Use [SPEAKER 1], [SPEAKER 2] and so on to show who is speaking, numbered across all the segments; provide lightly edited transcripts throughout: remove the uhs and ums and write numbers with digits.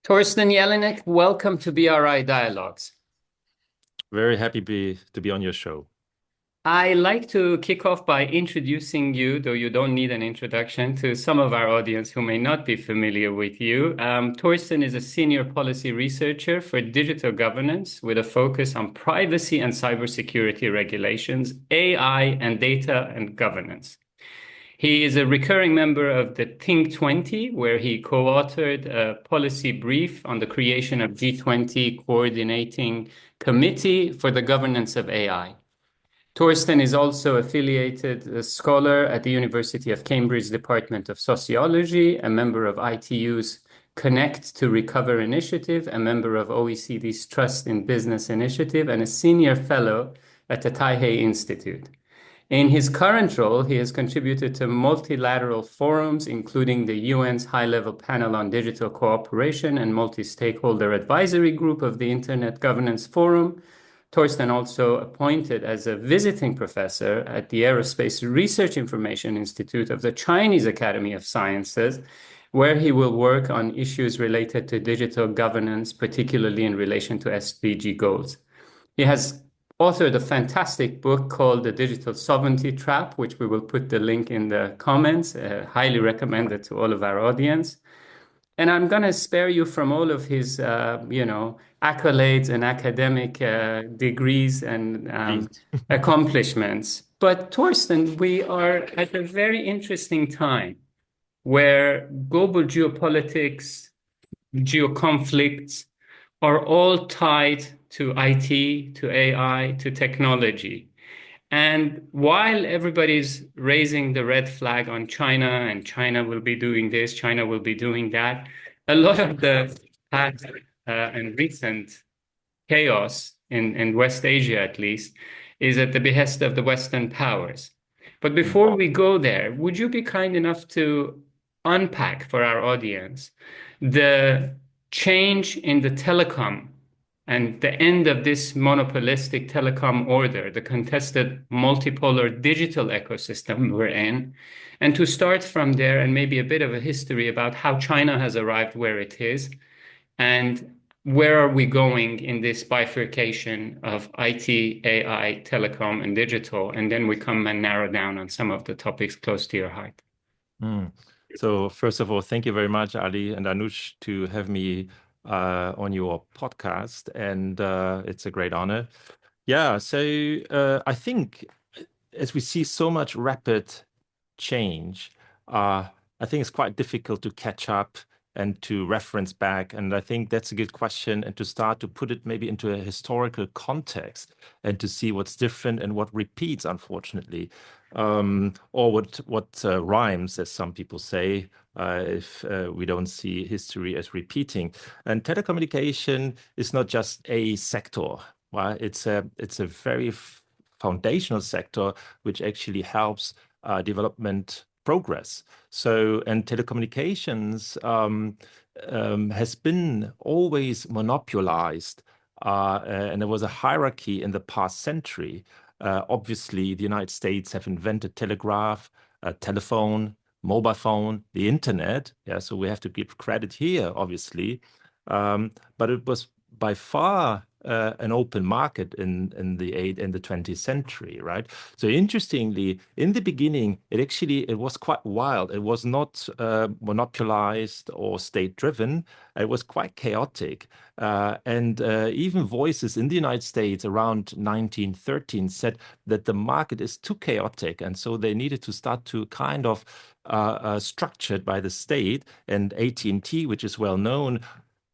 [SPEAKER 1] Thorsten Jelinek, welcome to BRI Dialogues.
[SPEAKER 2] Very happy to be on your show.
[SPEAKER 1] I like to kick off by introducing you, though you don't need an introduction, to some of our audience who may not be familiar with you. Thorsten is a senior policy researcher for digital governance with a focus on privacy and cybersecurity regulations, AI, and data and governance. He is a recurring member of the Think 20, where he co-authored a policy brief on the creation of G20 coordinating committee for the governance of AI. Thorsten is also affiliated as scholar at the University of Cambridge Department of Sociology, a member of ITU's Connect to Recover initiative, a member of OECD's Trust in Business initiative, and a senior fellow at the Taihe Institute. In his current role, he has contributed to multilateral forums, including the UN's High-Level Panel on Digital Cooperation and Multi-Stakeholder Advisory Group of the Internet Governance Forum. Thorsten also appointed as a visiting professor at the Aerospace Research Information Institute of the Chinese Academy of Sciences, where he will work on issues related to digital governance, particularly in relation to SDG goals. He has authored a fantastic book called The Digital Sovereignty Trap, which we will put the link in the comments. Highly recommend it to all of our audience. And I'm going to spare you from all of his, accolades and academic degrees and accomplishments. But Thorsten, we are at a very interesting time where global geopolitics, geoconflicts are all tied to IT, to AI, to technology. And while everybody's raising the red flag on China, and China will be doing this, China will be doing that, a lot of the past and recent chaos in West Asia, at least, is at the behest of the Western powers. But before we go there, would you be kind enough to unpack for our audience the change in the telecom and the end of this monopolistic telecom order, the contested multipolar digital ecosystem we're in, and to start from there and maybe a bit of a history about how China has arrived where it is, and where are we going in this bifurcation of IT, AI, telecom, and digital, and then we come and narrow down on some of the topics close to your heart.
[SPEAKER 2] So first of all, thank you very much, Ali and Anush, to have me on your podcast, and it's a great honor. Yeah, so I think as we see so much rapid change, I think it's quite difficult to catch up and to reference back. And I think that's a good question, and to start to put it maybe into a historical context and to see what's different and what repeats, unfortunately, or what rhymes, as some people say, if we don't see history as repeating. And telecommunication is not just a sector. Well, it's a very foundational sector which actually helps development progress. So, and telecommunications has been always monopolized, and there was a hierarchy in the past century. Obviously, the United States have invented telegraph, telephone, mobile phone, the internet. Yeah, so we have to give credit here, obviously. But it was by far an open market in the 20th century, right? So interestingly, in the beginning, it was quite wild. It was not monopolized or state-driven. It was quite chaotic. And even voices in the United States around 1913 said that the market is too chaotic. And so they needed to start to kind of structured by the state. And AT&T, which is well known,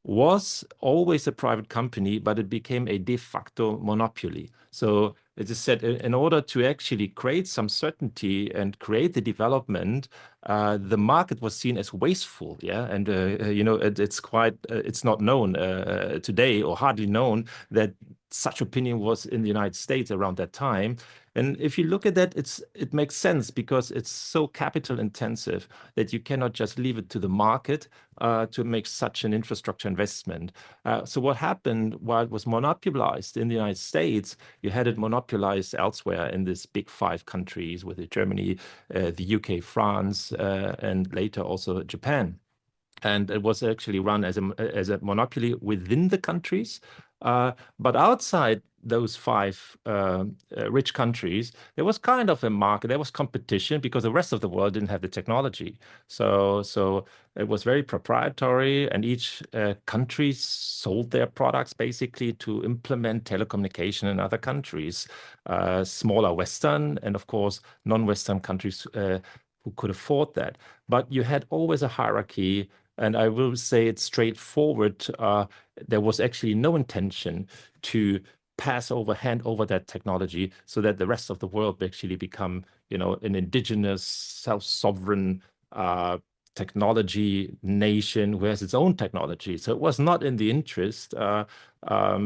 [SPEAKER 2] was always a private company, but it became a de facto monopoly. So it is said, in order to actually create some certainty and create the development, the market was seen as wasteful. Yeah, and it's not known today, or hardly known, that such opinion was in the United States around that time. And if you look at that, it makes sense, because it's so capital intensive that you cannot just leave it to the market to make such an infrastructure investment. So what happened while it was monopolized in the United States, you had it monopolized elsewhere in these big 5 countries, with Germany, the UK, France, and later also Japan. and it was actually run as a monopoly within the countries. But outside those five rich countries, there was kind of a market, there was competition because the rest of the world didn't have the technology. So it was very proprietary, and each country sold their products basically to implement telecommunication in other countries, smaller Western and of course non-Western countries who could afford that. But you had always a hierarchy, and I will say it straightforward. There was actually no intention to hand over that technology so that the rest of the world actually become, an indigenous, self-sovereign technology nation who has its own technology. So it was not in the interest,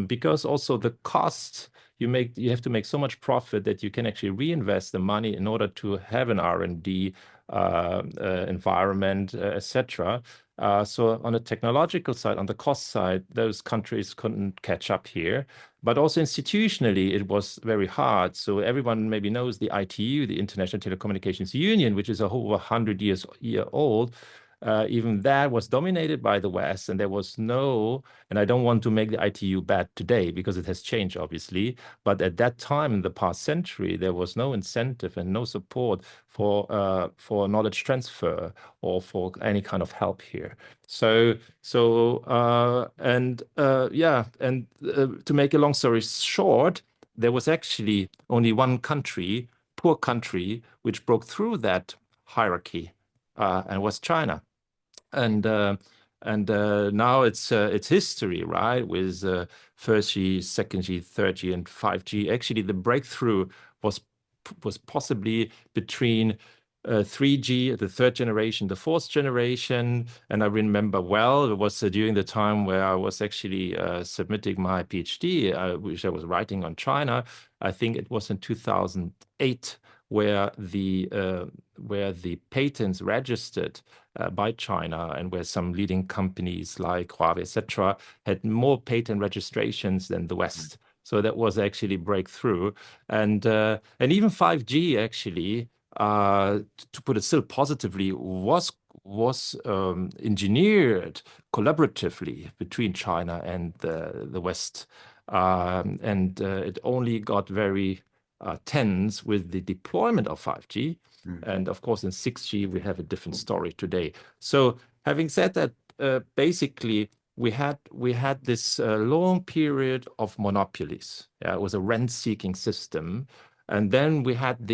[SPEAKER 2] because also the cost you have to make so much profit that you can actually reinvest the money in order to have an R&D environment, etc. So on the technological side, on the cost side, those countries couldn't catch up here. But also institutionally, it was very hard. So everyone maybe knows the ITU, the International Telecommunications Union, which is over 100 years old. Even that was dominated by the West, and there was no, and I don't want to make the ITU bad today because it has changed, obviously, but at that time in the past century, there was no incentive and no support for knowledge transfer or for any kind of help here. To make a long story short, there was actually only one country, poor country, which broke through that hierarchy, and was China. And now it's history, right? With 1G, 2G, 3G, and 5G. Actually, the breakthrough was possibly between 3G, the third generation, the fourth generation. And I remember well, it was during the time where I was actually submitting my PhD, which I was writing on China. I think it was in 2008 where the patents registered by China, and where some leading companies like Huawei, etc., had more patent registrations than the West. So that was actually breakthrough, and even 5G actually, to put it still positively, was engineered collaboratively between China and the West, and it only got very tense with the deployment of 5G. And of course, in 6G, we have a different story today. So having said that, basically, we had this long period of monopolies. It was a rent-seeking system. And then we had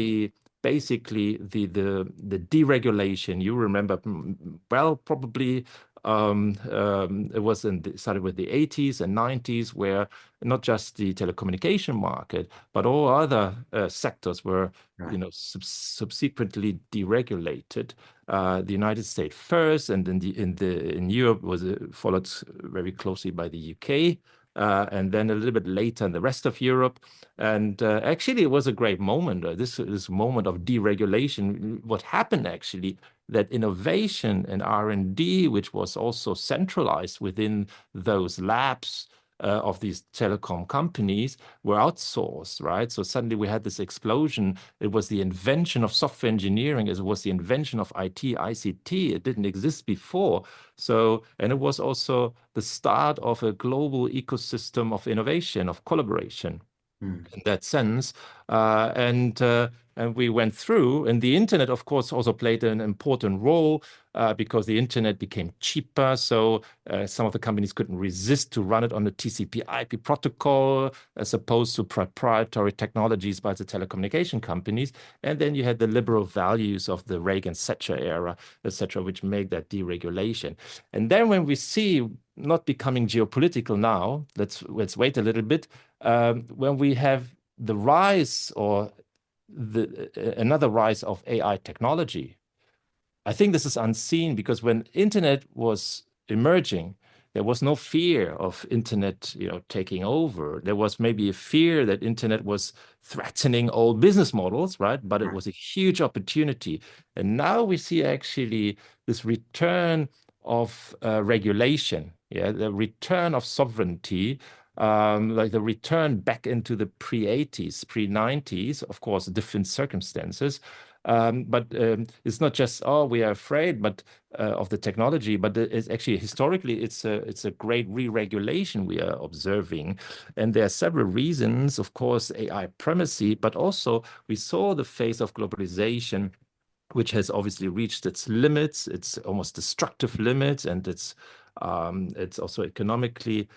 [SPEAKER 2] basically the deregulation. You remember well, probably, it started with the 80s and 90s, where not just the telecommunication market, but all other sectors were, subsequently deregulated. The United States first, and then in Europe was followed very closely by the UK. And then a little bit later in the rest of Europe. And actually, it was a great moment, this moment of deregulation. What happened actually, that innovation and R&D, which was also centralized within those labs of these telecom companies, were outsourced, right? So suddenly we had this explosion. It was the invention of software engineering. It was the invention of IT, ICT. It didn't exist before. And it was also the start of a global ecosystem of innovation, of collaboration. In that sense. And we went through, and the internet, of course, also played an important role because the internet became cheaper. So some of the companies couldn't resist to run it on the TCP/IP protocol, as opposed to proprietary technologies by the telecommunication companies. And then you had the liberal values of the Reagan-Thatcher era, etc., which made that deregulation. And then when we see, not becoming geopolitical now, let's wait a little bit, when we have the rise or another rise of AI technology. I think this is unseen, because when internet was emerging, there was no fear of internet, taking over. There was maybe a fear that internet was threatening old business models, right? But it was a huge opportunity. And now we see actually this return of regulation, the return of sovereignty, like the return back into the pre-80s, pre-90s, of course, different circumstances. But it's not just, oh, we are afraid, but of the technology, but it's actually historically it's a great re-regulation we are observing, and there are several reasons. Of course, AI primacy, but also we saw the phase of globalization, which has obviously reached its limits, its almost destructive limits, and it's also economically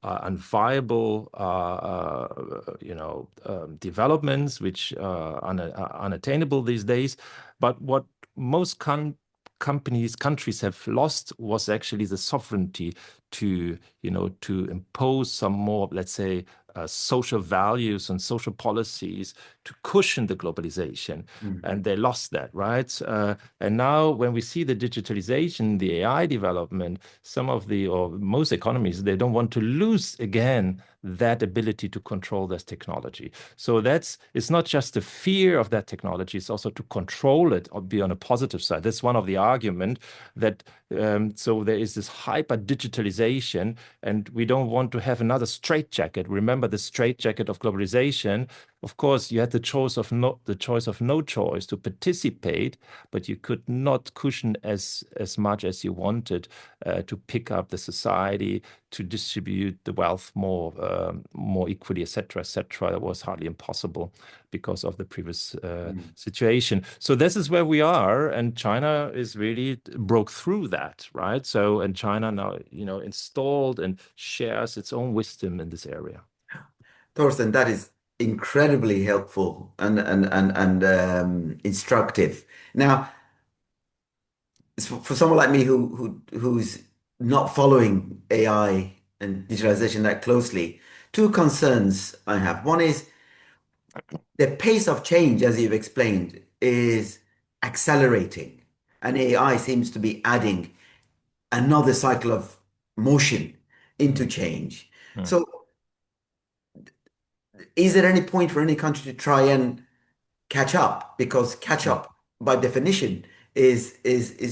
[SPEAKER 2] unviable, developments which are unattainable these days. But what most countries have lost was actually the sovereignty to impose some more, let's say, social values and social policies to cushion the globalization. And they lost that, right? And now when we see the digitalization, the AI development, some of or most economies, they don't want to lose again that ability to control this technology. So it's not just the fear of that technology, it's also to control it or be on a positive side. That's one of the argument that so there is this hyper digitalization, and we don't want to have another straitjacket. Remember the straitjacket of globalization. Of course, you had the choice of no choice to participate, but you could not cushion as much as you wanted to pick up the society, to distribute the wealth more equally, etc., etc. That was hardly impossible because of the previous situation. So this is where we are, and China is really broke through that, right? So, and China now, installed and shares its own wisdom in this area.
[SPEAKER 3] Thorsten, that is incredibly helpful and instructive. Now, for someone like me who's not following AI and digitalization that closely, two concerns I have. One is the pace of change, as you've explained, is accelerating, and AI seems to be adding another cycle of motion into change. So, is there any point for any country to try and catch up? Because catch up, by definition, is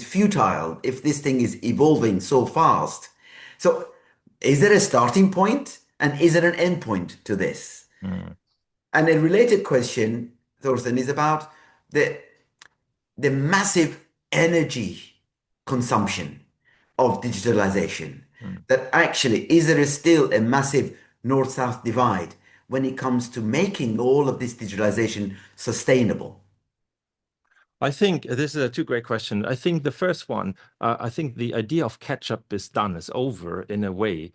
[SPEAKER 3] futile if this thing is evolving so fast. So, is there a starting point, and is there an end point to this? And a related question, Thorsten, is about the massive energy consumption of digitalization. That actually, is there still a massive north-south divide when it comes to making all of this digitalization sustainable?
[SPEAKER 2] I think this is two great questions. I think the first one, I think the idea of catch-up is over in a way,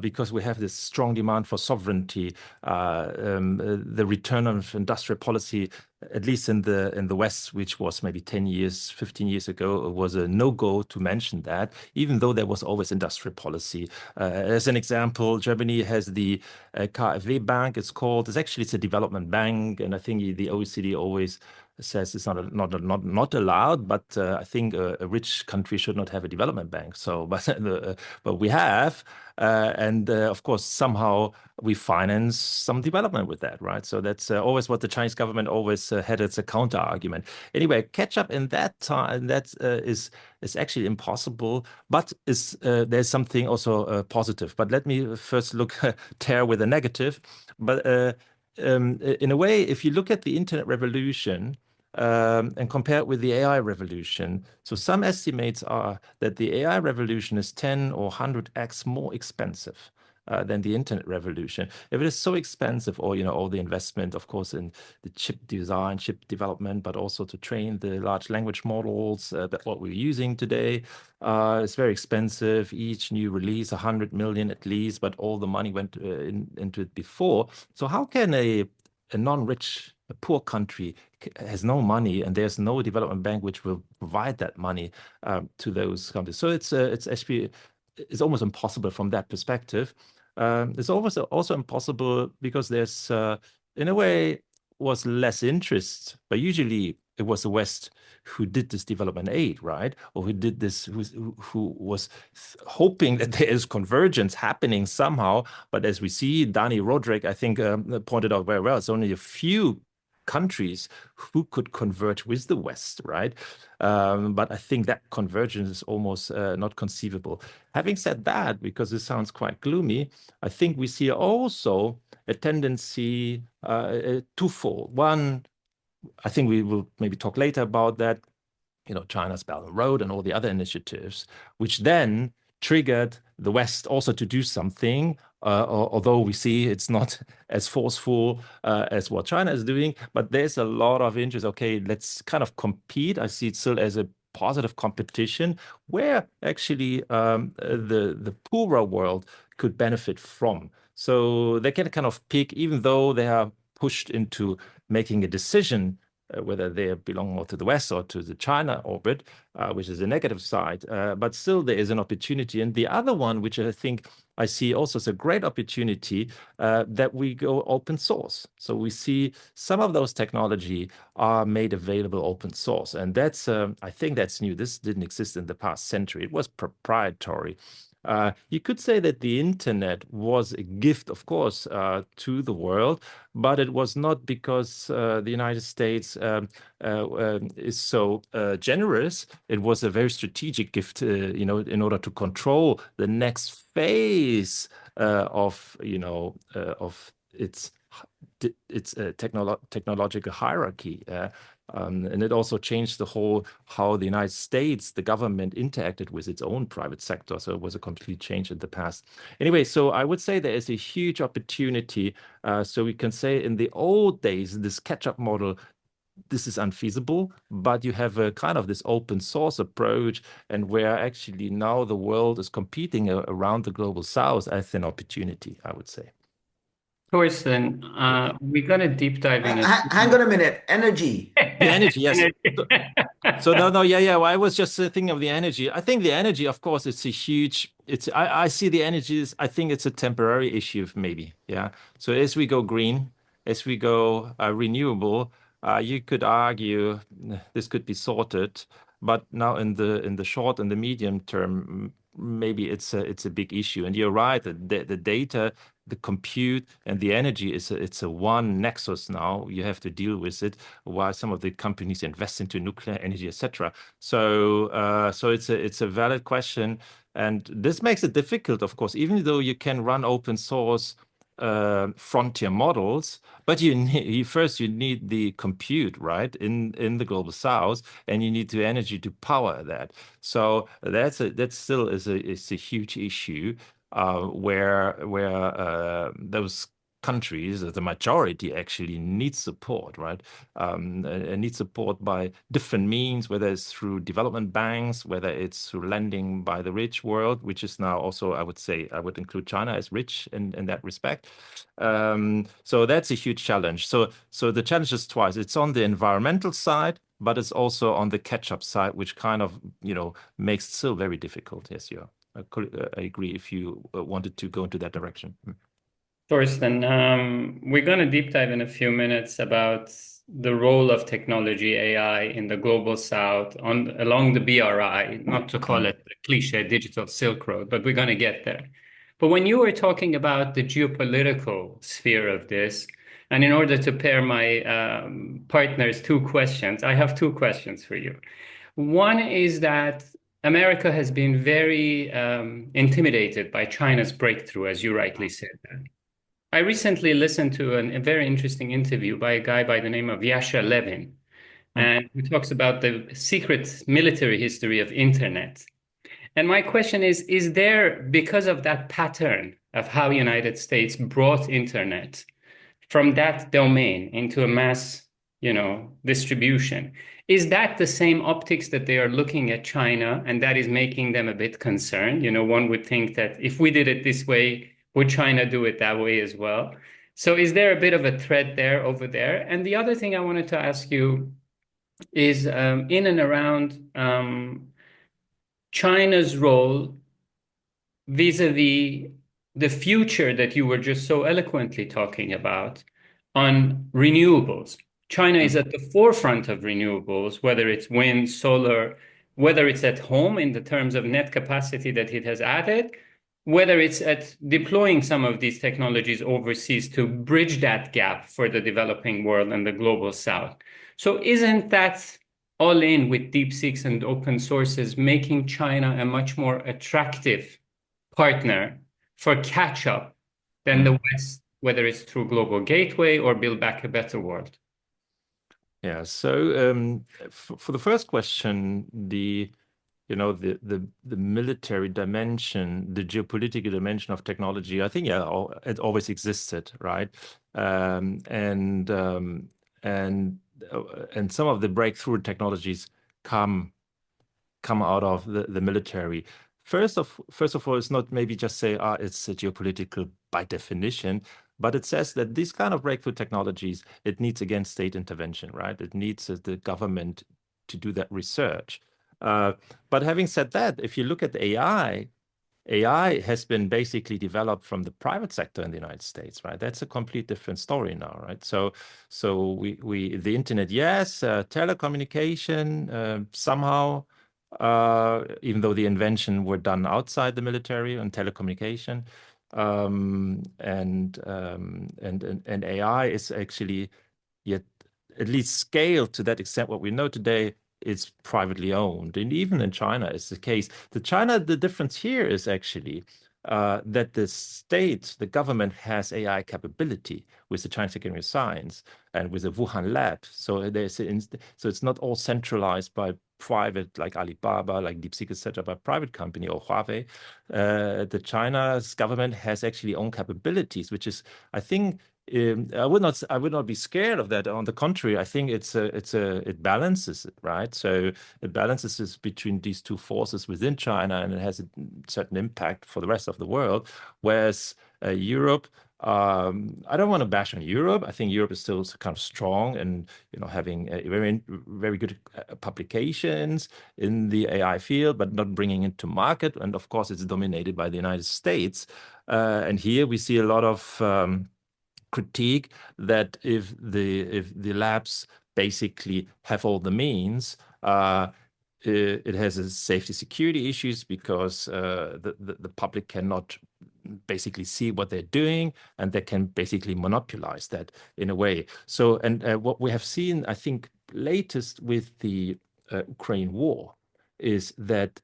[SPEAKER 2] because we have this strong demand for sovereignty, the return of industrial policy, at least in the West, which was maybe 10 years, 15 years ago, it was a no-go to mention that, even though there was always industrial policy. As an example, Germany has the KfW bank, it's called. It's a development bank, and I think the OECD always says it's not allowed, but I think a rich country should not have a development bank. So, but we have, and of course somehow we finance some development with that, right? So that's always what the Chinese government always had as a counter argument. Anyway, catch up in that time is actually impossible, but there's something also positive. But let me first tear with a negative. But in a way, if you look at the internet revolution and compare it with the AI revolution, so some estimates are that the AI revolution is 10 or 100x more expensive than the internet revolution. If it is so expensive, or all the investment, of course, in the chip design, chip development, but also to train the large language models that what we're using today, it's very expensive. Each new release, 100 million at least, but all the money went into it before. So how can a non-rich, a poor country has no money, and there's no development bank which will provide that money to those countries? So it's actually almost impossible from that perspective. It's also impossible because there's in a way was less interest, but usually it was the West who did this development aid, right? Or who did this, who was hoping that there is convergence happening somehow. But as we see, Dani Rodrik, I think, pointed out very well, it's only a few countries who could converge with the West, right? But I think that convergence is almost not conceivable. Having said that, because this sounds quite gloomy, I think we see also a tendency twofold. One, I think we will maybe talk later about that, China's Belt and Road and all the other initiatives, which then triggered the West also to do something, although we see it's not as forceful as what China is doing, but there's a lot of interest. Okay, let's kind of compete. I see it still as a positive competition where actually the poorer world could benefit from. So they can kind of pick, even though they are pushed into making a decision whether they belong more to the West or to the China orbit, which is the negative side. But still, there is an opportunity. And the other one, which I think I see also as a great opportunity, that we go open source. So we see some of those technology are made available open source. And that's, I think that's new. This didn't exist in the past century. It was proprietary. You could say that the internet was a gift, of course, to the world, but it was not because the United States is so generous. It was a very strategic gift, in order to control the next phase of its technological hierarchy. And it also changed how the United States, the government, interacted with its own private sector. So it was a complete change in the past. Anyway, so I would say there is a huge opportunity. So we can say in the old days, this catch-up model, this is unfeasible, but you have a kind of this open source approach, and where actually now the world is competing around the global south as an opportunity, I would say.
[SPEAKER 1] Thorsten, we're going to deep dive in.
[SPEAKER 3] Hang on a minute. Energy.
[SPEAKER 2] The energy, yes. So no, yeah. Well, I was just thinking of the energy. I think the energy, of course, it's a huge. I see the energy. I think it's a temporary issue, maybe. Yeah. So as we go green, as we go renewable, you could argue this could be sorted, but now in the short and the medium term, maybe it's a big issue. And you're right, the data, the compute, and the energy it's a one nexus now. You have to deal with it. While some of the companies invest into nuclear energy, etc. So it's a valid question, and this makes it difficult, of course. Even though you can run open source frontier models, but you need the compute, right, in the global south, and you need the energy to power that. So that still is a huge issue where those countries, the majority actually need support, right? Need support by different means, whether it's through development banks, whether it's through lending by the rich world, which is now also, I would say, I would include China as rich in that respect. So that's a huge challenge. So the challenge is twice. It's on the environmental side, but it's also on the catch-up side, which kind of, makes it still very difficult. Yes, I agree if you wanted to go into that direction.
[SPEAKER 1] Thorsten, we're going to deep dive in a few minutes about the role of technology, AI, in the global south along the BRI, not to call it the cliche digital Silk Road, but we're going to get there. But when you were talking about the geopolitical sphere of this, and in order to pair my partners 2 questions, I have 2 questions for you. One is that America has been very intimidated by China's breakthrough, as you rightly said. I recently listened to a very interesting interview by a guy by the name of Yasha Levin, and he talks about the secret military history of internet. And my question is there, because of that pattern of how United States brought internet from that domain into a mass, distribution, is that the same optics that they are looking at China, and that is making them a bit concerned? One would think that if we did it this way, would China do it that way as well? So is there a bit of a thread there over there? And the other thing I wanted to ask you is in and around China's role vis-a-vis the future that you were just so eloquently talking about on renewables. China is at the forefront of renewables, whether it's wind, solar, whether it's at home in the terms of net capacity that it has added, whether it's at deploying some of these technologies overseas to bridge that gap for the developing world and the global south. So isn't that all in with DeepSeeks and open sources making China a much more attractive partner for catch-up than the West, whether it's through Global Gateway or Build Back a Better World?
[SPEAKER 2] Yeah. So for the first question, the military dimension, the geopolitical dimension of technology, I think it always existed, right? And some of the breakthrough technologies come out of the military. First of all, it's not maybe just say it's geopolitical by definition, but it says that these kind of breakthrough technologies, it needs again state intervention, right? It needs the government to do that research. But having said that, if you look at AI has been basically developed from the private sector in the United States, right? That's a complete different story now, right? So we the internet, yes, telecommunication somehow, even though the invention were done outside the military and telecommunication, and AI is actually yet at least scaled to that extent. What we know today is privately owned, and even in China is the case. The difference here is actually that the state, the government has AI capability with the Chinese Academy of Science and with the Wuhan lab. So so it's not all centralized by private, like Alibaba, like DeepSeek, etc., by private company or Huawei. The China's government has actually own capabilities, which is, I think, I would not be scared of that. On the contrary, I think it balances it, right? So it balances this between these two forces within China, and it has a certain impact for the rest of the world. Whereas Europe, I don't want to bash on Europe. I think Europe is still kind of strong and having very very good publications in the AI field, but not bringing it to market. And of course, it's dominated by the United States. And here we see a lot of critique that if the labs basically have all the means, it has a safety security issues because the public cannot basically see what they're doing, and they can basically monopolize that in a way. So, and what we have seen, I think, latest with the Ukraine war is that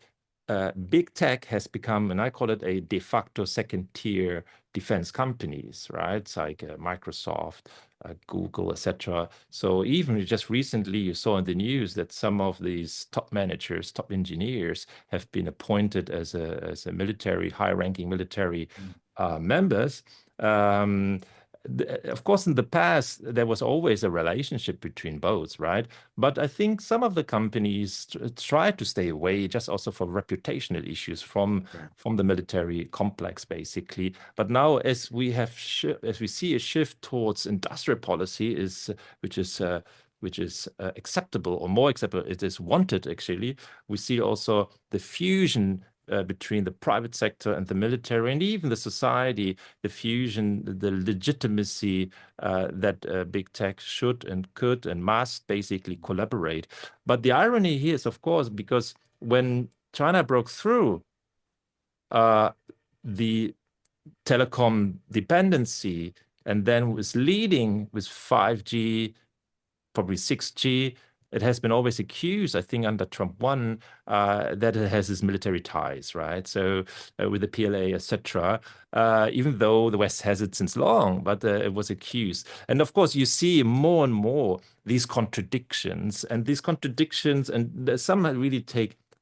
[SPEAKER 2] big tech has become, and I call it a de facto second tier defense companies, right? It's like Microsoft, Google, etc. So even just recently, you saw in the news that some of these top managers, top engineers, have been appointed as a military, high-ranking military members. Of course, in the past, there was always a relationship between both, right? But I think some of the companies try to stay away, just also for reputational issues from the military complex, basically. But now, as we see a shift towards industrial policy, which is acceptable or more acceptable, it is wanted actually. We see also the fusion between the private sector and the military, and even the society, the fusion, the legitimacy that big tech should and could and must basically collaborate. But the irony here is, of course, because when China broke through the telecom dependency and then was leading with 5G, probably 6G, it has been always accused, I think, under Trump 1, that it has its military ties, right? So with the PLA, etc., even though the West has it since long, but it was accused. And of course, you see more and more these contradictions, and some really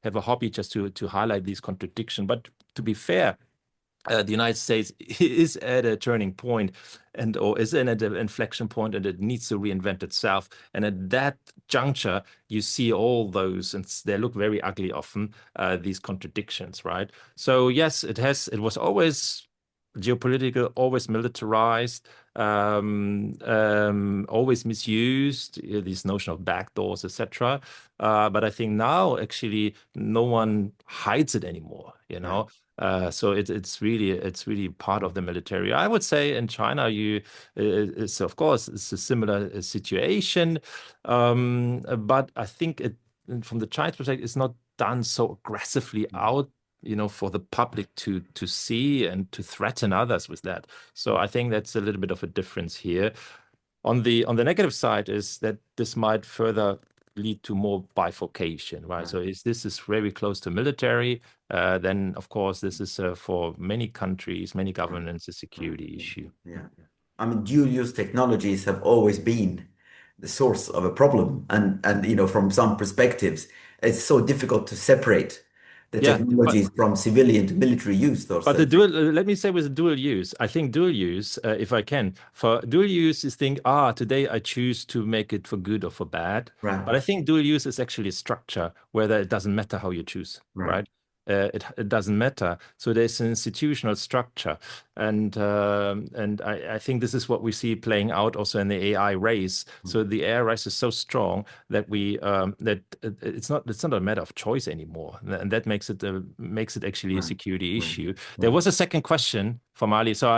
[SPEAKER 2] have a hobby just to highlight these contradictions. But to be fair, the United States is at a turning point or is in an inflection point, and it needs to reinvent itself. And at that juncture, you see all those, and they look very ugly often, these contradictions, right? So yes, it was always geopolitical, always militarized, always misused, this notion of backdoors, etc. But I think now actually no one hides it anymore, so it's really part of the military. I would say in China, it's of course it's a similar situation, but I think from the Chinese perspective, it's not done so aggressively out, for the public to see and to threaten others with that. So I think that's a little bit of a difference here. On the negative side is that this might further lead to more bifurcation, right? So this is very close to military, then of course this is for many countries, many governments, a security issue.
[SPEAKER 3] Yeah. I mean, dual-use technologies have always been the source of a problem. And you know, from some perspectives, it's so difficult to separate the
[SPEAKER 2] Yeah,
[SPEAKER 3] technologies from civilian to military use,
[SPEAKER 2] but the
[SPEAKER 3] Thorsten.
[SPEAKER 2] dual, let me say with the dual use, I think dual use, if I can, for dual use is think, today I choose to make it for good or for bad.
[SPEAKER 3] Right,
[SPEAKER 2] But I think dual use is actually a structure where it doesn't matter how you choose,
[SPEAKER 3] right.
[SPEAKER 2] right? It doesn't matter. So there's an institutional structure, and I think this is what we see playing out also in the AI race. So the AI race is so strong that it's not a matter of choice anymore, and that makes it actually a
[SPEAKER 3] Right,
[SPEAKER 2] security
[SPEAKER 3] right,
[SPEAKER 2] issue. There
[SPEAKER 3] right.
[SPEAKER 2] was a second question from Ali. So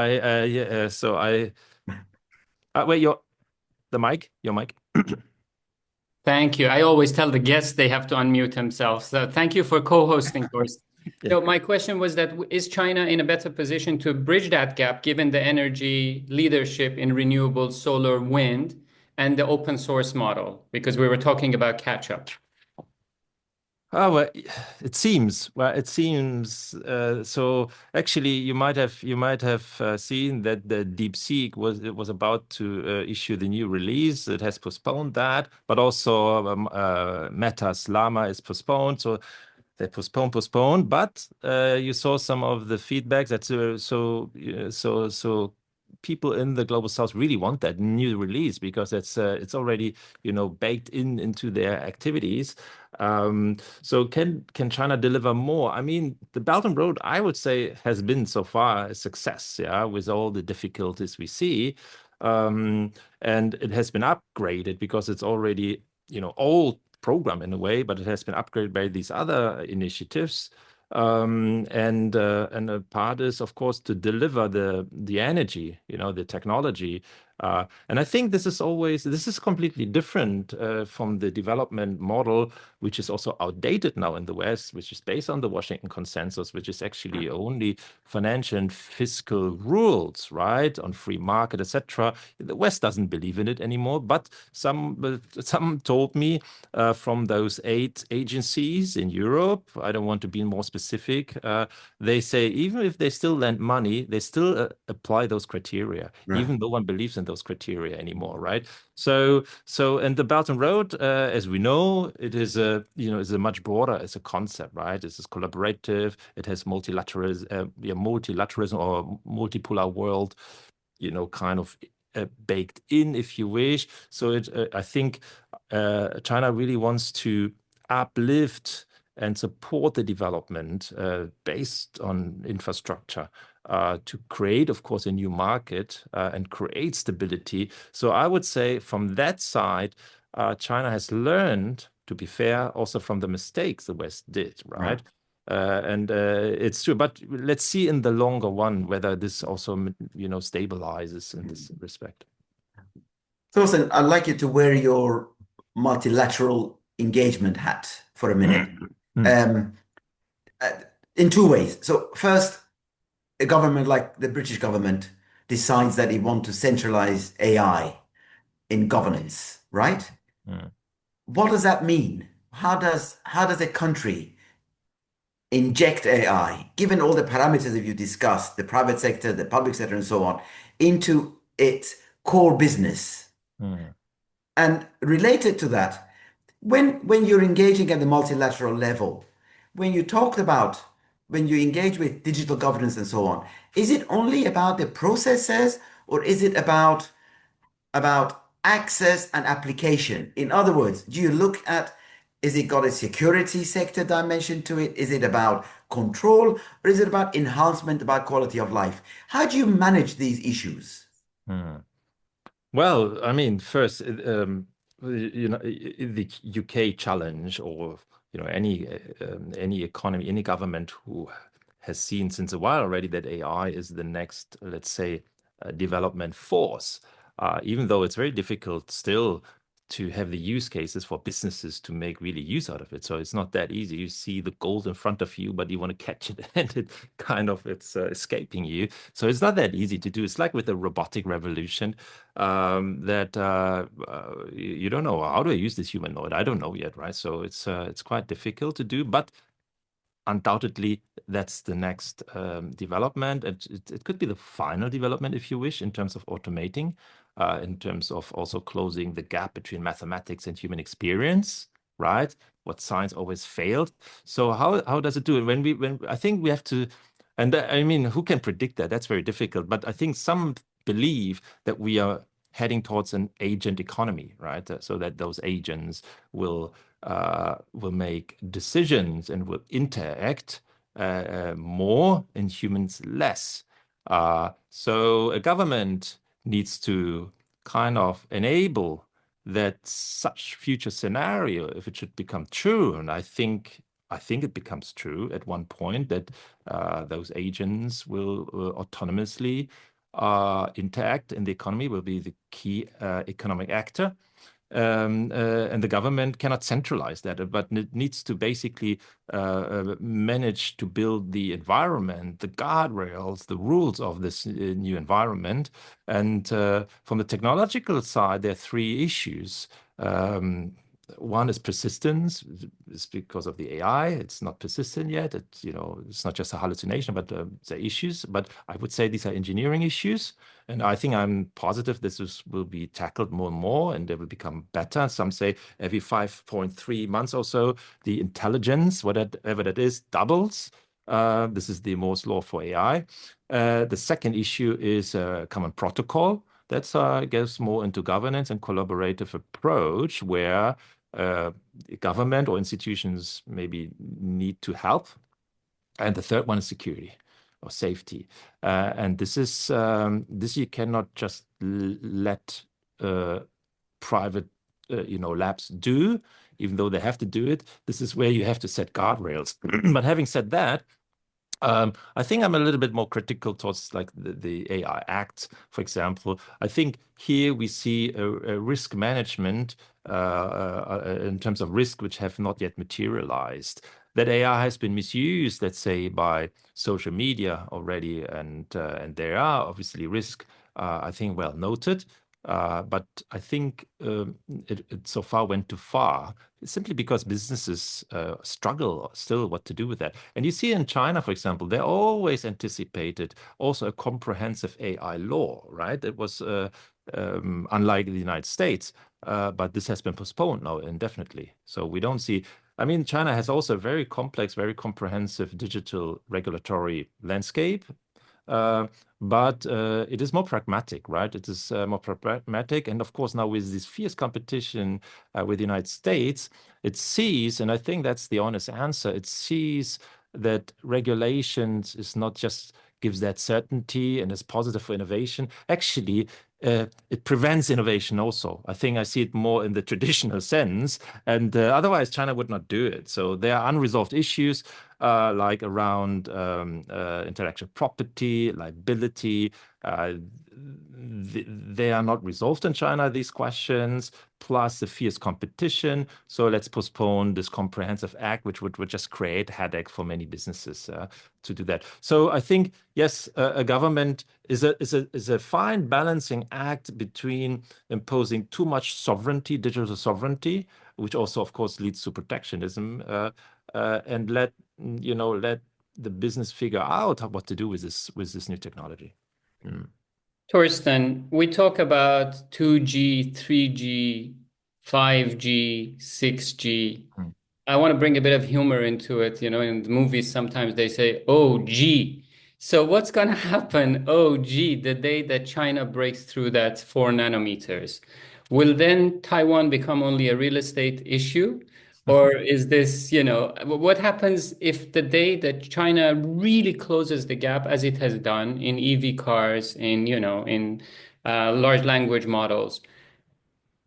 [SPEAKER 2] wait, your mic.
[SPEAKER 1] Thank you. I always tell the guests they have to unmute themselves. So thank you for co-hosting, Thorsten.
[SPEAKER 2] Yeah.
[SPEAKER 1] So my question was that is China in a better position to bridge that gap given the energy leadership in renewable solar, wind, and the open source model? Because we were talking about catch up.
[SPEAKER 2] Oh, well, it seems. So actually, you might have seen that the DeepSeek was about to issue the new release. It has postponed that, but also Meta's Llama is postponed. So they postponed. But you saw some of the feedback that so people in the global south really want that new release because it's already baked into their activities. So can China deliver more? I mean, the Belt and Road, I would say, has been so far a success, yeah, with all the difficulties we see. And it has been upgraded because it's already, old program in a way, but it has been upgraded by these other initiatives. And a part is, of course, to deliver the energy, the technology. And I think this is completely different from the development model, which is also outdated now in the West, which is based on the Washington Consensus, which is actually only financial and fiscal rules, right, on free market, etc. The West doesn't believe in it anymore, but some told me from those 8 agencies in Europe, I don't want to be more specific, they say even if they still lend money, they still apply those criteria,
[SPEAKER 3] Right.
[SPEAKER 2] even no one believes in those criteria anymore, right? So and the Belt and Road, as we know, it is is a much broader as a concept, right? This is collaborative. It has multilateralism or multipolar world, kind of baked in, if you wish. So I think China really wants to uplift and support the development based on infrastructure to create, of course, a new market and create stability. So I would say from that side, China has learned, to be fair, also from the mistakes the West did, right? And it's true, but let's see in the longer one whether this also, stabilizes in this respect.
[SPEAKER 3] Thorsten, I'd like you to wear your multilateral engagement hat for a minute. In 2 ways. So first, a government like the British government decides that it wants to centralize AI in governance, right? What does that mean? How does a country inject AI, given all the parameters that you discussed, the private sector, the public sector, and so on, into its core business? And related to that, when you're engaging at the multilateral level, when you engage with digital governance and so on, is it only about the processes or is it about access and application? In other words, do you look at, is it got a security sector dimension to it? Is it about control or is it about enhancement, about quality of life? How do you manage these issues?
[SPEAKER 2] Well, I mean, first, the UK challenge, or any economy, any government who has seen since a while already that AI is the next, let's say, development force, even though it's very difficult still to have the use cases for businesses to make really use out of it. So it's not that easy. You see the gold in front of you, but you want to catch it and it's escaping you. So it's not that easy to do. It's like with the robotic revolution that you don't know, how do I use this humanoid? I don't know yet, right? So it's quite difficult to do, but undoubtedly that's the next development. It could be the final development, if you wish, in terms of automating in terms of also closing the gap between mathematics and human experience, right? What science always failed. So how does it do it? When I think we have to, and I mean, who can predict that? That's very difficult. But I think some believe that we are heading towards an agent economy, right? So that those agents will make decisions and will interact more and humans less. So a government needs to kind of enable that such future scenario, if it should become true, and I think it becomes true at one point, that those agents will autonomously interact in the economy, will be the key economic actor. And the government cannot centralize that, but it needs to basically manage to build the environment, the guardrails, the rules of this new environment. And from the technological side, there are three issues. One is persistence. It's because of the AI. It's not persistent yet. It's not just a hallucination, but there are issues. But I would say these are engineering issues. And I think I'm positive this will be tackled more and more, and they will become better. Some say every 5.3 months or so, the intelligence, whatever that is, doubles. This is the Moore's law for AI. The second issue is a common protocol. That's gets more into governance and collaborative approach, where government or institutions maybe need to help. And the third one is security or safety. And this you cannot just let private labs do, even though they have to do it. This is where you have to set guardrails. But having said that, I think I'm a little bit more critical towards like the AI Act, for example. I think here we see a risk management in terms of risk which have not yet materialized. That AI has been misused, let's say, by social media already, and there are obviously risks, I think, well noted. But I think it so far went too far, simply because businesses struggle still what to do with that. And you see in China, for example, they always anticipated also a comprehensive AI law, right? It was unlike the United States, but this has been postponed now indefinitely. So we don't see. I mean, China has also a very complex, very comprehensive digital regulatory landscape. But it is more pragmatic, right? It is more pragmatic. And of course, now with this fierce competition with the United States, it sees, and I think that's the honest answer, it sees that regulations is not just gives that certainty and is positive for innovation. Actually, it prevents innovation also. I think I see it more in the traditional sense, and otherwise China would not do it. So there are unresolved issues like around intellectual property, liability. They are not resolved in China, these questions, plus the fierce competition. So let's postpone this comprehensive act, which would just create headache for many businesses to do that. So I think, yes, a government is a fine balancing act between imposing too much sovereignty, digital sovereignty, which also, of course, leads to protectionism, and let the business figure out what to do with this new technology.
[SPEAKER 1] Thorsten, we talk about 2G, 3G, 5G, 6G. I want to bring a bit of humor into it. In the movies, sometimes they say, oh, gee. So what's going to happen, oh, gee, the day that China breaks through that 4 nanometers? Will then Taiwan become only a real estate issue? Or is this, what happens if the day that China really closes the gap, as it has done in EV cars, in large language models?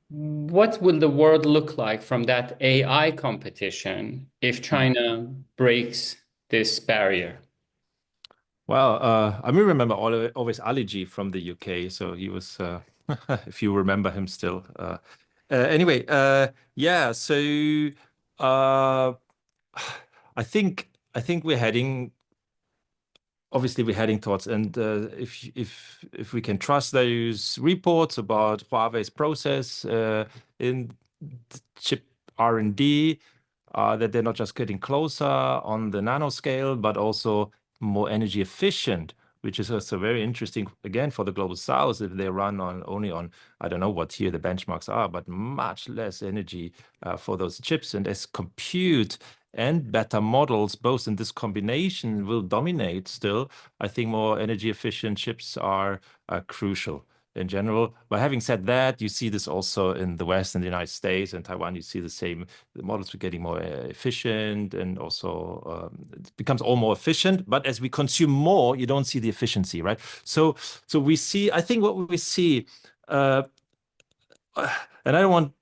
[SPEAKER 1] What will the world look like from that AI competition if China breaks this barrier?
[SPEAKER 2] Well, I remember always Ali G from the UK. So he was, if you remember him still. Anyway, yeah. So I think we're heading. Obviously, we're heading towards, and if we can trust those reports about Huawei's process in chip R&D, that they're not just getting closer on the nanoscale, but also more energy efficient which is also very interesting, again, for the Global South, if they run only on, I don't know what here the benchmarks are, but much less energy for those chips. And as compute and better models, both in this combination, will dominate still, I think more energy efficient chips are crucial in general. But having said that, you see this also in the West, in the United States and Taiwan. You see the same. The models are getting more efficient, and also it becomes all more efficient. But as we consume more, you don't see the efficiency, right? So we see. I think what we see, and I don't want.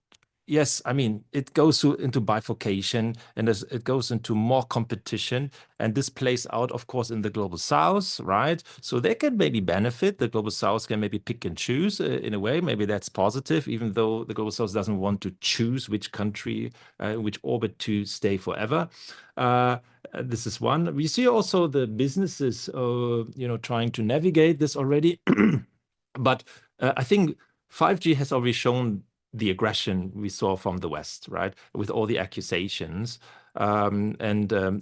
[SPEAKER 2] Yes, I mean, it goes into bifurcation, and it goes into more competition. And this plays out, of course, in the Global South, right? So they can maybe benefit. The Global South can maybe pick and choose in a way. Maybe that's positive, even though the Global South doesn't want to choose which country, which orbit to stay forever. This is one. We see also the businesses, trying to navigate this already. But I think 5G has already shown the aggression we saw from the West, right? With all the accusations. I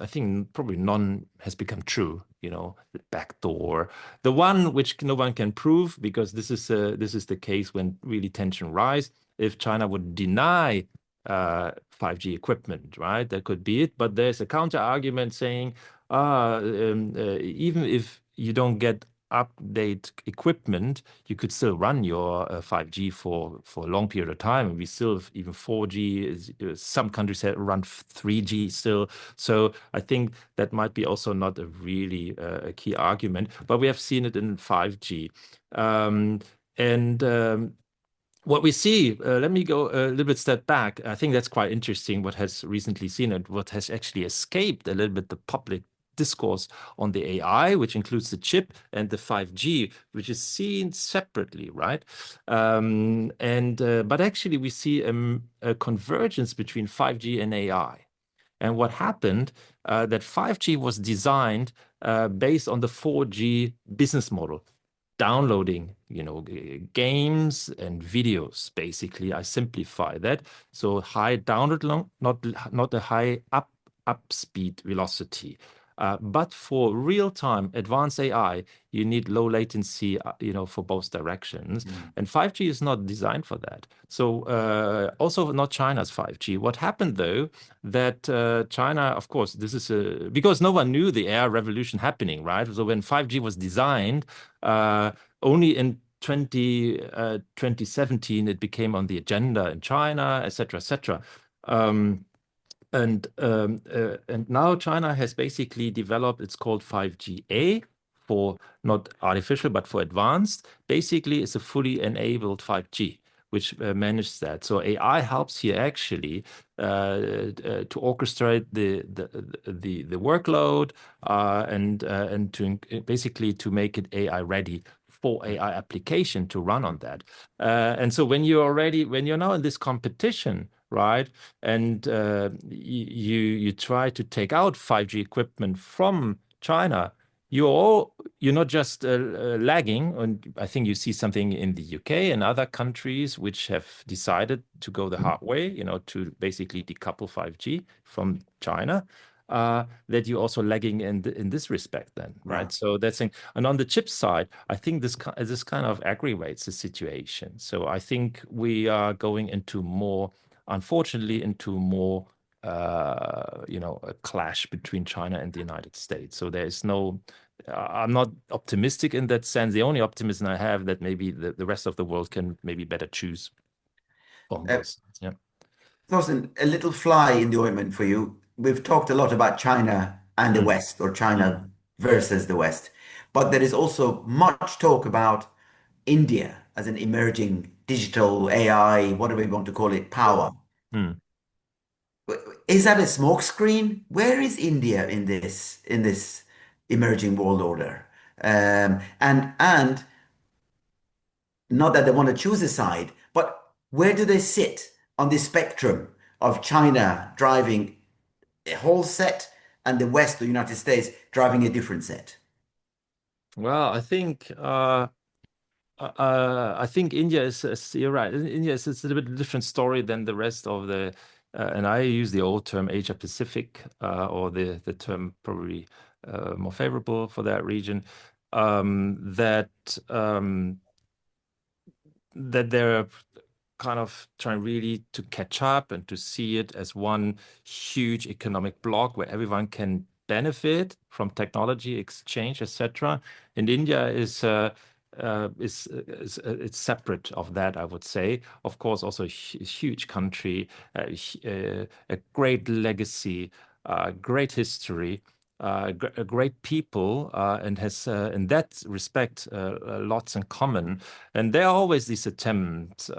[SPEAKER 2] think probably none has become true, the backdoor. The one which no one can prove, because this is the case when really tension rise, if China would deny 5G equipment, right? That could be it. But there's a counter argument saying, even if you don't get update equipment, you could still run your 5G for a long period of time. And we still have even 4G. Some countries have run 3G still. So I think that might be also not a really a key argument, but we have seen it in 5G. What we see, let me go a little bit step back. I think that's quite interesting what has recently seen and what has actually escaped a little bit the public discourse on the AI, which includes the chip, and the 5G, which is seen separately, right? But actually we see a convergence between 5G and AI. And what happened, that 5G was designed based on the 4G business model. Downloading, games and videos. Basically, I simplify that. So high download long, not a high up speed velocity. But for real-time advanced AI, you need low latency, for both directions. And 5G is not designed for that. So also not China's 5G. What happened though, that China, of course, this is because no one knew the AI revolution happening, right? So when 5G was designed, only in 2017, it became on the agenda in China, et cetera. And now China has basically developed, it's called 5G-A, for not artificial, but for advanced. Basically, it's a fully enabled 5G, which manages that. So AI helps here actually to orchestrate the workload and to basically to make it AI ready for AI application to run on that. And so when you're now in this competition, right, and you try to take out 5G equipment from China, you're not just lagging, and I think you see something in the UK and other countries which have decided to go the hard way, to basically decouple 5G from China. That you're also lagging in this respect then, right?
[SPEAKER 3] Yeah.
[SPEAKER 2] So that's thing. And on the chip side, I think this kind of aggravates the situation. So I think we are going unfortunately into more a clash between China and the United States. So there is I'm not optimistic in that sense. The only optimism I have that maybe the rest of the world can maybe better choose on both sides. Yeah.
[SPEAKER 3] Thorsten, a little fly in the ointment for you. We've talked a lot about China and the West, or China versus the West, but there is also much talk about India as an emerging digital AI, whatever you want to call it, power. Is that a smokescreen? Where is India in this emerging world order? And not that they want to choose a side, but where do they sit on the spectrum of China driving a whole set and the West, the United States, driving a different set?
[SPEAKER 2] Well, I think India you're right. India is a little bit different story than the rest of the, and I use the old term Asia Pacific, or the term probably more favorable for that region. that that they're kind of trying really to catch up and to see it as one huge economic block where everyone can benefit from technology exchange, etc. And India is it's separate of that, I would say. Of course, also a huge country, a great legacy, great history. Great people and has in that respect lots in common, and there are always these attempts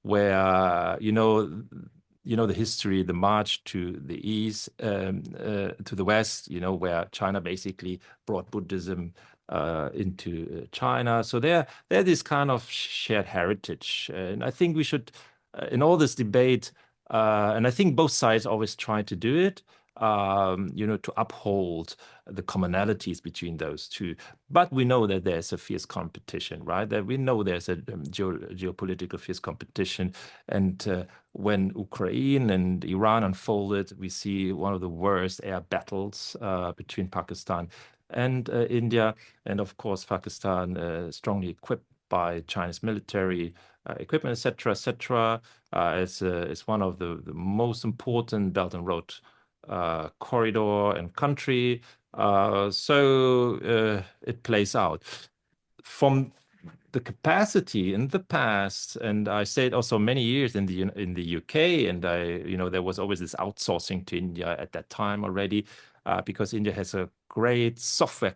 [SPEAKER 2] where the history, the march to the east, to the west, where China basically brought Buddhism into China. So there this kind of shared heritage, and I think we should, in all this debate, and I think both sides always try to do it, to uphold the commonalities between those two. But we know that there's a fierce competition, right? That we know there's a geopolitical fierce competition. And when Ukraine and Iran unfolded, we see one of the worst air battles between Pakistan and India. And of course, Pakistan strongly equipped by Chinese military equipment, etc., etc., is one of the most important Belt and Road corridor and country. So it plays out. From the capacity in the past, and I stayed also many years in the UK, and there was always this outsourcing to India at that time already, because India has a great software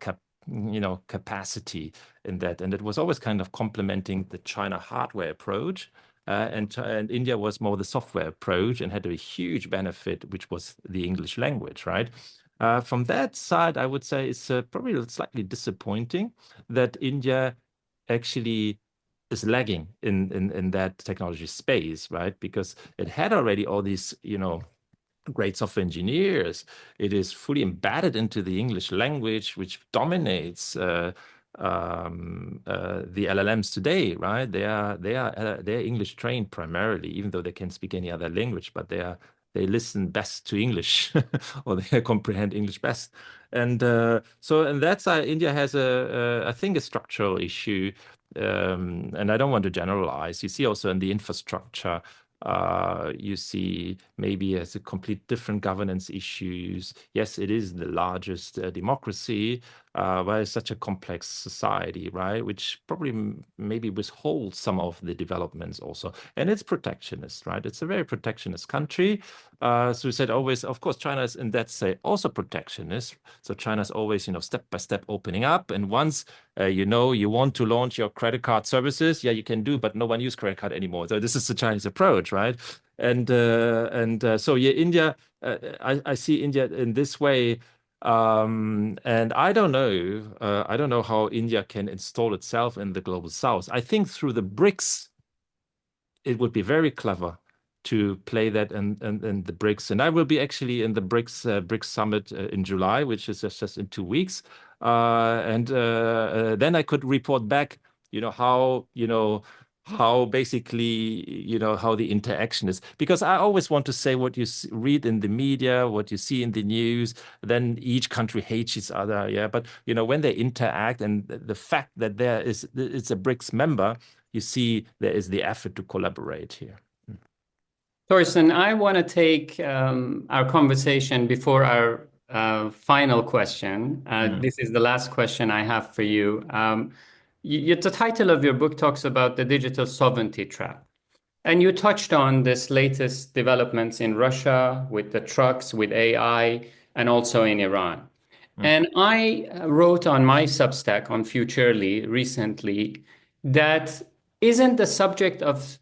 [SPEAKER 2] capacity in that, and it was always kind of complementing the China hardware approach. And India was more the software approach and had a huge benefit, which was the English language, right? From that side, I would say it's probably slightly disappointing that India actually is lagging in that technology space, right? Because it had already all these, great software engineers. It is fully embedded into the English language, which dominates the LLMs today, right? They're English trained primarily, even though they can speak any other language, but they listen best to English or they comprehend English best. And so in that side, India has I think a structural issue, and I don't want to generalize. You see also in the infrastructure, you see maybe as a complete different governance issues. Yes, it is the largest democracy, but it's such a complex society, right? Which probably maybe withholds some of the developments also. And it's protectionist, right? It's a very protectionist country. So we said always, of course, China is in that say also protectionist. So China's always, step by step opening up. And once, you want to launch your credit card services, yeah, you can do, but no one uses credit card anymore. So this is the Chinese approach, right? And so yeah, India, I see India in this way. And I don't know how India can install itself in the global south. I think through the BRICS, it would be very clever to play that in the BRICS. And I will be actually in the BRICS summit in July, which is just in 2 weeks. And then I could report back, how basically, how the interaction is. Because I always want to say what you read in the media, what you see in the news, then each country hates each other. Yeah. But, when they interact and the fact that it's a BRICS member, you see there is the effort to collaborate here.
[SPEAKER 1] Thorsten, I want to take our conversation before our final question. This is the last question I have for you. The title of your book talks about the digital sovereignty trap. And you touched on this latest developments in Russia with the trucks, with AI, and also in Iran. And I wrote on my Substack on Futurely recently that isn't the subject of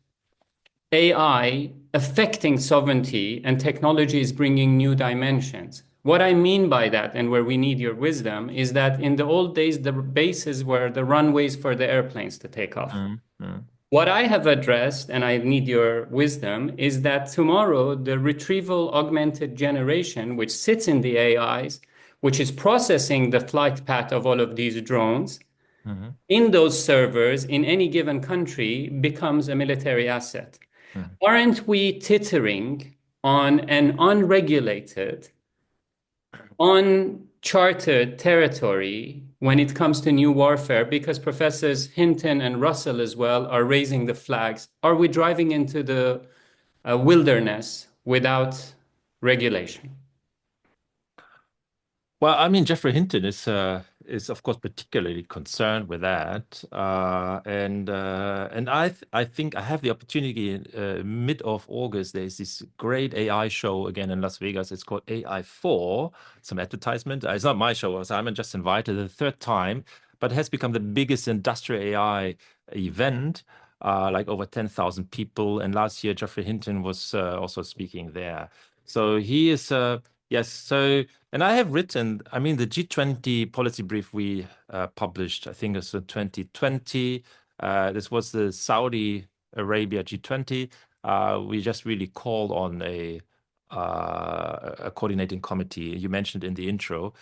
[SPEAKER 1] AI affecting sovereignty and technology is bringing new dimensions. What I mean by that, and where we need your wisdom, is that in the old days, the bases were the runways for the airplanes to take off. What I have addressed, and I need your wisdom, is that tomorrow, the retrieval augmented generation, which sits in the AIs, which is processing the flight path of all of these drones, in those servers in any given country becomes a military asset. Aren't we teetering on an unregulated, charted territory when it comes to new warfare, because Professors Hinton and Russell as well are raising the flags. Are we driving into the wilderness without regulation?
[SPEAKER 2] Well, I mean, Jeffrey Hinton is of course particularly concerned with that, and I think I have the opportunity in mid of August. There's this great AI show again in Las Vegas. It's called AI4. Some advertisement. It's not my show. So I'm just invited the third time, but it has become the biggest industrial AI event. Like over 10,000 people, and last year Jeffrey Hinton was also speaking there. So he is yes. So. And I have written, I mean, the G20 policy brief we published, I think it's in 2020. This was the Saudi Arabia G20. We just really called on a coordinating committee you mentioned in the intro,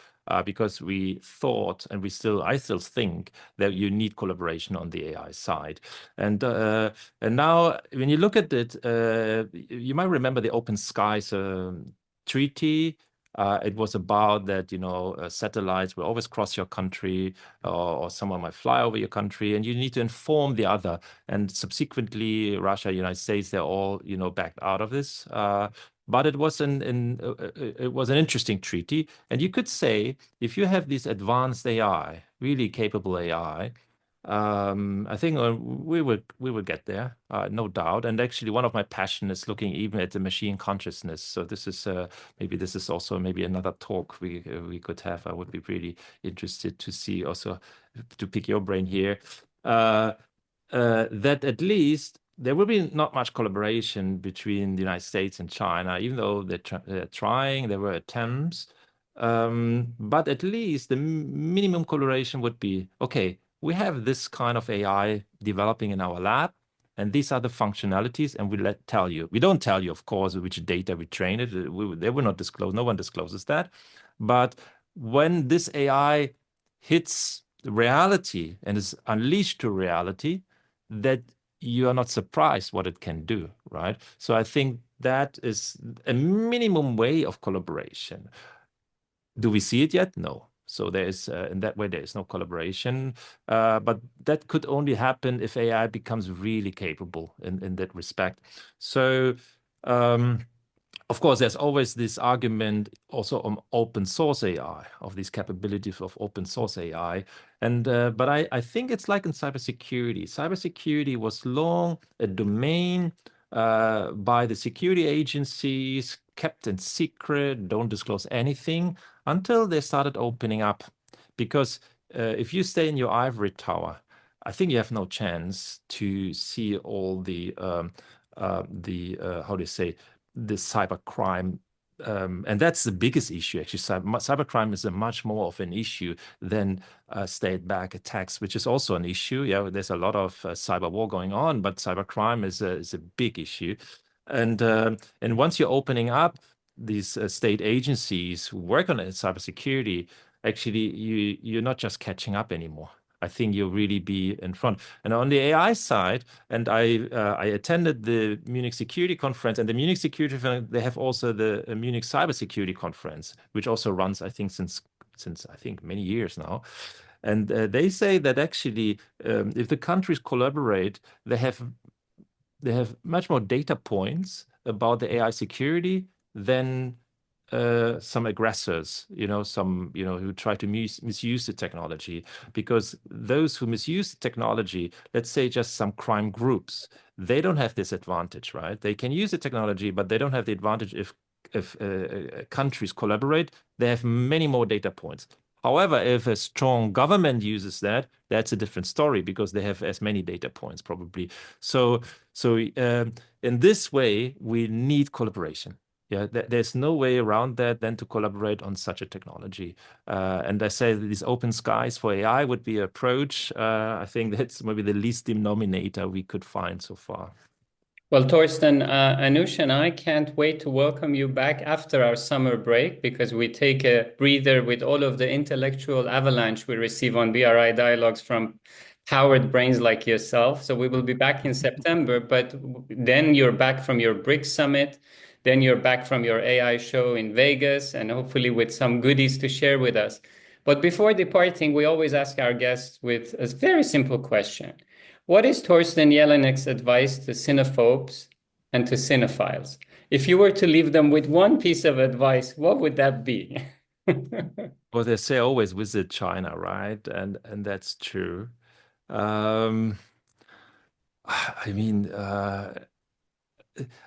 [SPEAKER 2] because we thought, and I still think that you need collaboration on the AI side. And now when you look at it, you might remember the Open Skies treaty. It was about that, satellites will always cross your country, or someone might fly over your country, and you need to inform the other. And subsequently, Russia, United States, they're all, backed out of this. But it was an interesting treaty. And you could say, if you have this advanced AI, really capable AI, I think we would get there, no doubt. And actually, one of my passion is looking even at the machine consciousness. So this is maybe also another talk we could have. I would be really interested to see, also to pick your brain here, that at least there will be not much collaboration between the United States and China, even though they're trying. There were attempts, but at least the minimum collaboration would be, okay, we have this kind of AI developing in our lab, and these are the functionalities, and we tell you. We don't tell you, of course, which data we train it. They will not disclose. No one discloses that. But when this AI hits reality and is unleashed to reality, that you are not surprised what it can do, right? So I think that is a minimum way of collaboration. Do we see it yet? No. So there is, in that way, there is no collaboration. But that could only happen if AI becomes really capable in that respect. So, of course, there's always this argument also on open source AI, of these capabilities of open source AI. And but I think it's like in cybersecurity. Cybersecurity was long a domain by the security agencies, kept in secret, don't disclose anything, until they started opening up. Because if you stay in your ivory tower, I think you have no chance to see all the how do you say, the cybercrime. And that's the biggest issue, actually. Cybercrime is a much more of an issue than state-backed attacks, which is also an issue. Yeah, there's a lot of cyber war going on, but cybercrime is a big issue. And once you're opening up these state agencies who work on cybersecurity, actually you're not just catching up anymore. I think you'll really be in front. And on the AI side, and I attended the Munich Security Conference, and the Munich Security, they have also the Munich Cybersecurity Conference, which also runs, I think, since I think many years now. And they say that actually, if the countries collaborate, they have much more data points about the AI security than some aggressors, who try to misuse the technology. Because those who misuse the technology, let's say just some crime groups, they don't have this advantage, right? They can use the technology, but they don't have the advantage if countries collaborate. They have many more data points. However, if a strong government uses that, that's a different story, because they have as many data points probably. So in this way, we need collaboration. Yeah, there's no way around that than to collaborate on such a technology. And I say that these open skies for AI would be an approach. I think that's maybe the least denominator we could find so far.
[SPEAKER 1] Well, Thorsten, Anush and I can't wait to welcome you back after our summer break, because we take a breather with all of the intellectual avalanche we receive on BRI dialogues from powered brains like yourself. So we will be back in September, but then you're back from your BRICS summit. Then you're back from your AI show in Vegas and hopefully with some goodies to share with us. But before departing, we always ask our guests with a very simple question. What is Thorsten Jelinek's advice to cinephobes and to cinephiles? If you were to leave them with one piece of advice, what would that be?
[SPEAKER 2] Well, they say always visit China, right? And that's true. I mean,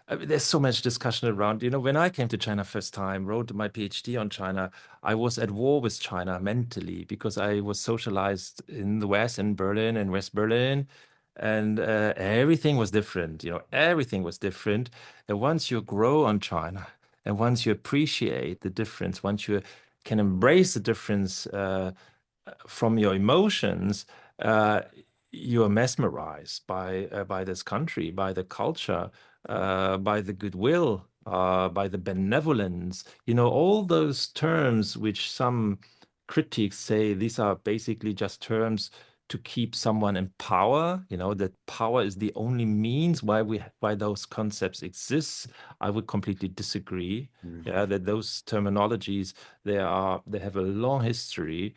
[SPEAKER 2] there's so much discussion around, when I came to China first time, wrote my PhD on China, I was at war with China mentally because I was socialized in the West, in Berlin, in West Berlin, and everything was different, everything was different. And once you grow on China and once you appreciate the difference, once you can embrace the difference from your emotions, you're mesmerized by this country, by the culture, by the goodwill, by the benevolence. All those terms which some critics say these are basically just terms to keep someone in power. That power is the only means why those concepts exist. I would completely disagree. Yeah, that those terminologies they have a long history.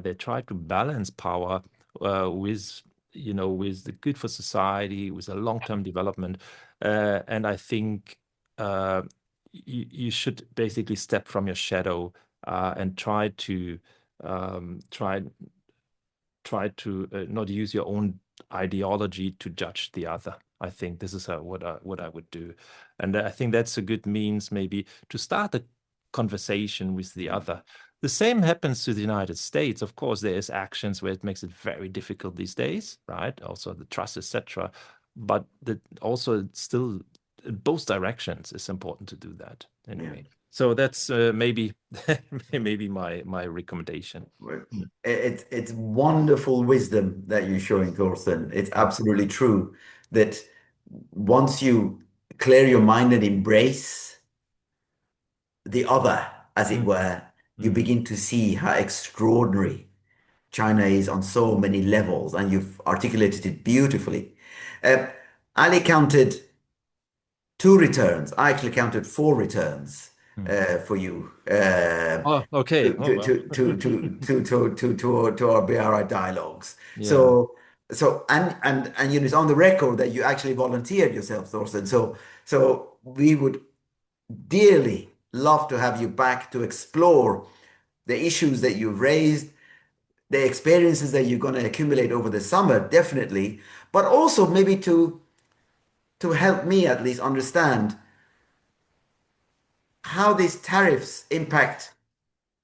[SPEAKER 2] They try to balance power with with the good for society, with a long-term development, and I think you should basically step from your shadow and try to not use your own ideology to judge the other. I think this is what I would do, and I think that's a good means maybe to start a conversation with the other. The same happens to the United States. Of course, there is actions where it makes it very difficult these days, right? Also the trust, etc. But also it's still in both directions. It's important to do that anyway. So that's maybe maybe my recommendation.
[SPEAKER 3] It's wonderful wisdom that you're showing, Thorsten. It's absolutely true that once you clear your mind and embrace the other, as it were, you begin to see how extraordinary China is on so many levels, and you've articulated it beautifully. Ali counted 2 returns. I actually counted 4 returns for you.
[SPEAKER 2] Oh, okay.
[SPEAKER 3] To our BRI dialogues.
[SPEAKER 2] Yeah.
[SPEAKER 3] So and it's on the record that you actually volunteered yourself, Thorsten. So we would dearly love to have you back to explore the issues that you've raised, the experiences that you're going to accumulate over the summer, definitely, but also maybe to help me at least understand how these tariffs impact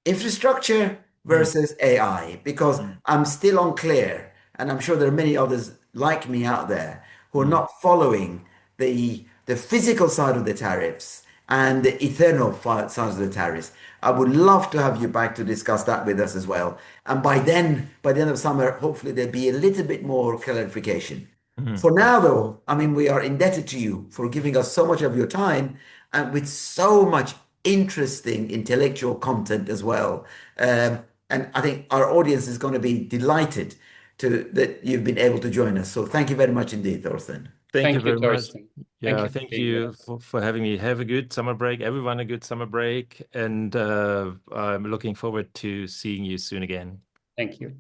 [SPEAKER 3] infrastructure versus AI, because I'm still unclear, and I'm sure there are many others like me out there who are not following the physical side of the tariffs and the eternal side of the tariffs. I would love to have you back to discuss that with us as well. And by then, by the end of summer, hopefully there'll be a little bit more clarification. For now, though, I mean, we are indebted to you for giving us so much of your time and with so much interesting intellectual content as well. And I think our audience is going to be delighted that you've been able to join us. So thank you very much indeed, Thorsten.
[SPEAKER 2] Thank you very much.
[SPEAKER 1] Thorsten.
[SPEAKER 2] Yeah, thank you for having me. Have a good summer break. Everyone a good summer break. And I'm looking forward to seeing you soon again.
[SPEAKER 1] Thank you.